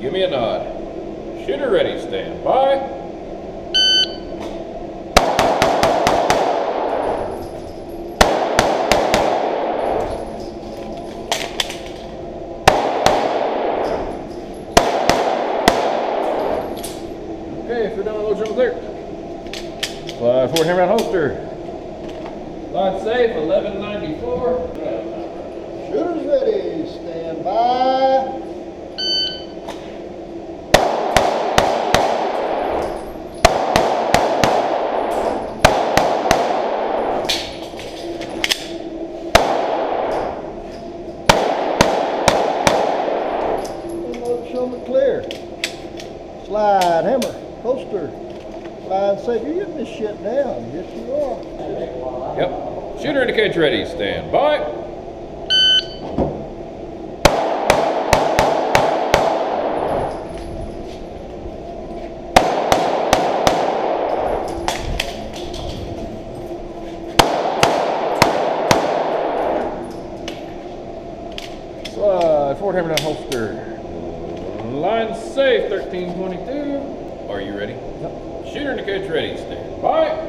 Give me a nod. Shooter ready, stand by. Okay, if you're done, load your clear. Slide forward, hammer out holster. Line safe, 1194. Shooter's ready, stand by. Show me clear. Slide, hammer, holster. Line safe. You're getting this shit down. Yes, you are. Yep. Shooter indicates ready, stand by. Slide forward, hammer down holster. Line safe, 1322. Are you ready? Yep. Shooter indicates ready, stand by.